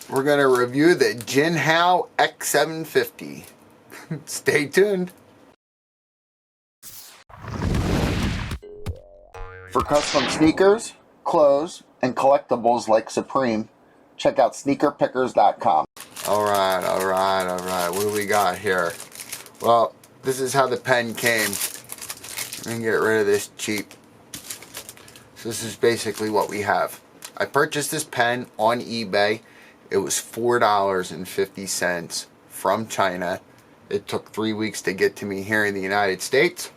we're going to review the Jinhao X750. Stay tuned. For custom sneakers, clothes, and collectibles like Supreme, check out sneakerpickers.com. Alright. What do we got here? Well, this is how the pen came. Let me get rid of this cheap. So this is basically what we have. I purchased this pen on eBay. It was $4.50 from China. It took 3 weeks to get to me here in the United States.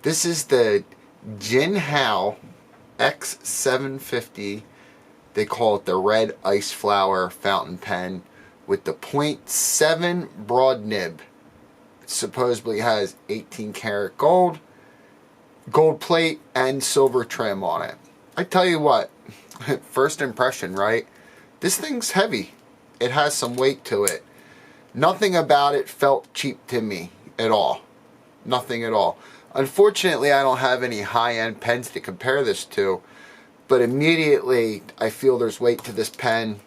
This is the Jinhao X750. They call it the red ice flower fountain pen with the .7 broad nib. It supposedly has 18 karat gold plate, and silver trim on it. I tell you what, first impression, right? This thing's heavy. It has some weight to it. Nothing about it felt cheap to me at all. Nothing at all. Unfortunately, I don't have any high-end pens to compare this to, but immediately I feel there's weight to this pen.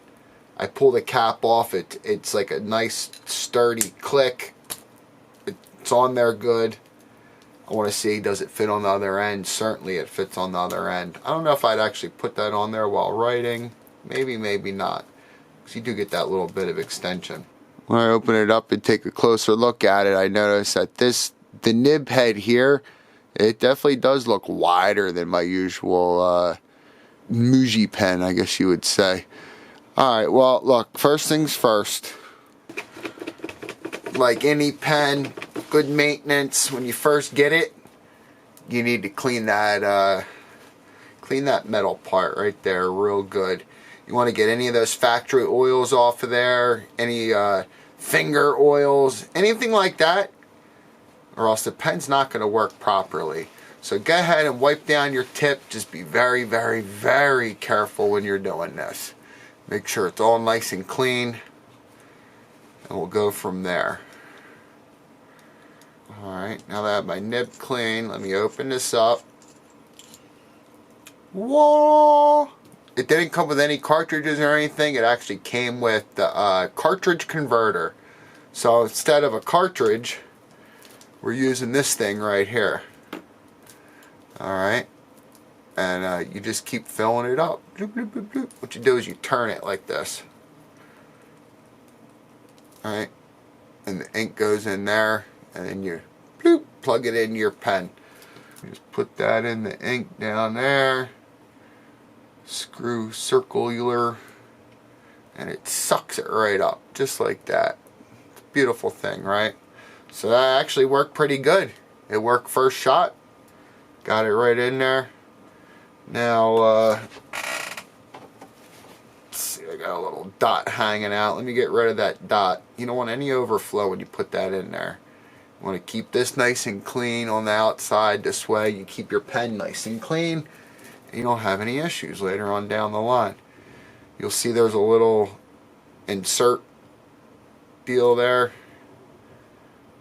I pull the cap off. It's like a nice sturdy click. It's on there good. I want to see, does it fit on the other end? Certainly it fits on the other end. I don't know if I'd actually put that on there while writing. Maybe, maybe not. Because you do get that little bit of extension. When I open it up and take a closer look at it, I notice that the nib head here, it definitely does look wider than my usual Muji pen, I guess you would say. Alright, well, look, first things first. Like any pen, good maintenance. When you first get it, you need to clean that metal part right there real good. You want to get any of those factory oils off of there, any finger oils, anything like that, or else the pen's not going to work properly. So go ahead and wipe down your tip. Just be very, very, very careful when you're doing this. Make sure it's all nice and clean, and we'll go from there. Alright, now that I have my nib clean, let me open this up. Whoa! It didn't come with any cartridges or anything. It actually came with the cartridge converter. So instead of a cartridge, we're using this thing right here. Alright, and you just keep filling it up. Bloop, bloop, bloop, bloop. What you do is you turn it like this. Alright, and the ink goes in there, and then you bloop, plug it in your pen. You just put that in the ink down there, screw circular, and it sucks it right up, just like that. It's a beautiful thing, right? So that actually worked pretty good. It worked first shot. Got it right in there. Now, let's see, I got a little dot hanging out. Let me get rid of that dot. You don't want any overflow when you put that in there. You want to keep this nice and clean on the outside. This way you keep your pen nice and clean, and you don't have any issues later on down the line. You'll see there's a little insert deal there.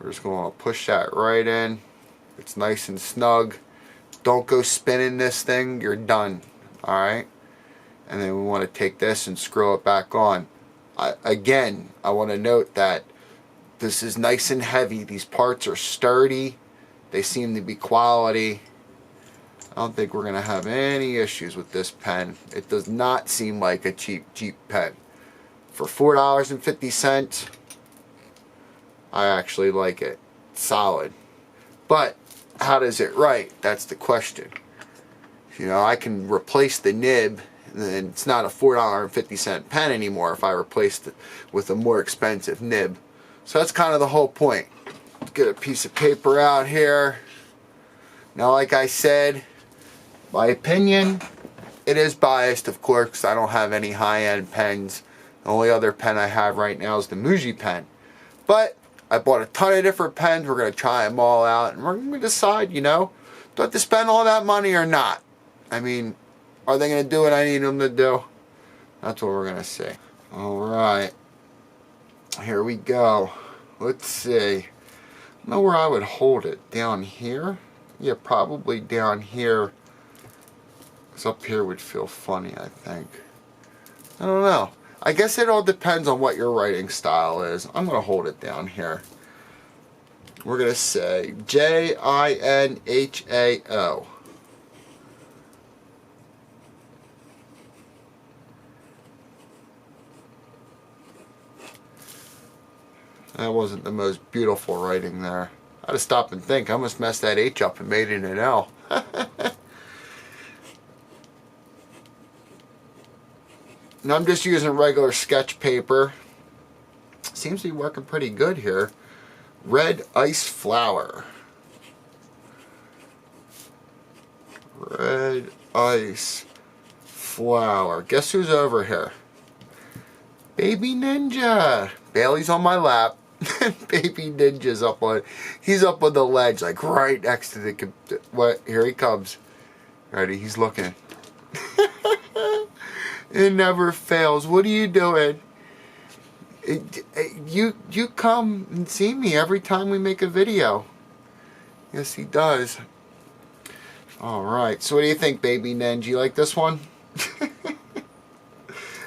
We're just going to push that right in. It's nice and snug. Don't go spinning this thing, you're done. Alright? And then we want to take this and screw it back on. Again, I want to note that this is nice and heavy. These parts are sturdy. They seem to be quality. I don't think we're going to have any issues with this pen. It does not seem like a cheap pen. For $4.50, I actually like it. It's solid. But how does it write? That's the question. You know, I can replace the nib, and it's not a $4.50 pen anymore if I replaced it with a more expensive nib. So that's kind of the whole point. Let's get a piece of paper out here. Now, like I said, my opinion, it is biased, of course, because I don't have any high-end pens. The only other pen I have right now is the Muji pen. But I bought a ton of different pens. We're going to try them all out, and we're going to decide, you know, do I have to spend all that money or not? I mean, are they going to do what I need them to do? That's what we're going to see. Alright. Here we go. Let's see. I don't know where I would hold it. Down here? Yeah, probably down here. Because up here would feel funny, I think. I don't know. I guess it all depends on what your writing style is. I'm going to hold it down here. We're going to say Jinhao. That wasn't the most beautiful writing there. I had to stop and think. I almost messed that H up and made it an L. And I'm just using regular sketch paper. Seems to be working pretty good here. Red ice flower. Red ice flower. Guess who's over here? Baby Ninja. Bailey's on my lap. Baby Ninja's up on, he's up on the ledge, like right next to the, what, here he comes. Ready, he's looking. It never fails. What are you doing? You come and see me every time we make a video. Yes, he does. Alright, so what do you think, Baby Ninja? You like this one?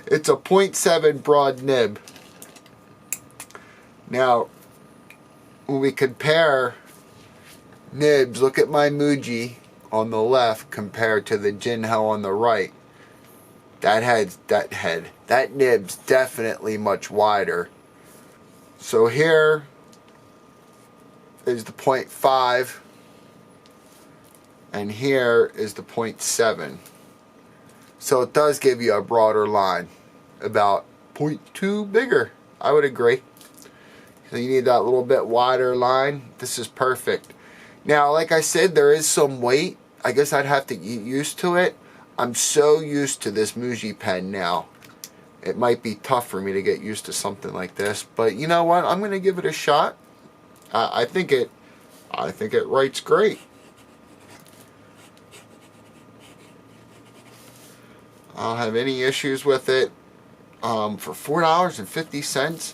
It's a 0.7 broad nib. Now, when we compare nibs, look at my Muji on the left compared to the Jinhao on the right. That nib's definitely much wider. So here is the 0.5 and here is the 0.7. So it does give you a broader line, about 0.2 bigger. I would agree. So you need that little bit wider line. This is perfect. Now, like I said, there is some weight. I guess I'd have to get used to it. I'm so used to this Muji pen now. It might be tough for me to get used to something like this, but you know what? I'm going to give it a shot. I think it writes great. I don't have any issues with it. For $4.50,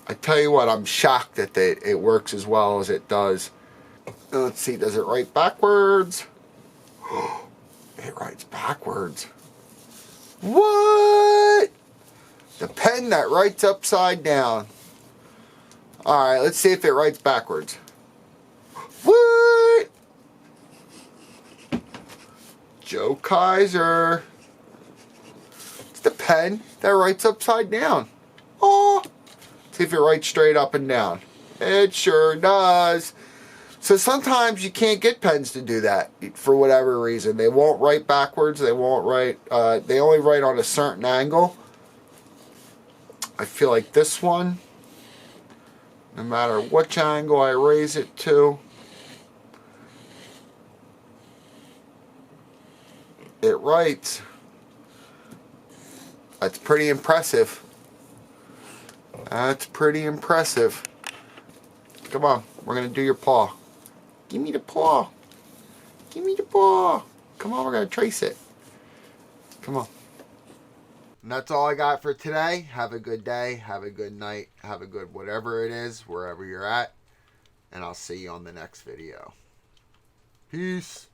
I tell you what, I'm shocked that it works as well as it does. Let's see, does it write backwards? It writes backwards. What? The pen that writes upside down. Alright, let's see if it writes backwards. What? Joe Kyser. It's the pen that writes upside down. Oh. See if it writes straight up and down. It sure does. So sometimes you can't get pens to do that for whatever reason. They won't write backwards. They won't write. They only write on a certain angle. I feel like this one, no matter which angle I raise it to, it writes. That's pretty impressive. That's pretty impressive. Come on, we're gonna do your paw. Give me the paw. Give me the paw. Come on, we're going to trace it. Come on. And that's all I got for today. Have a good day. Have a good night. Have a good whatever it is, wherever you're at. And I'll see you on the next video. Peace.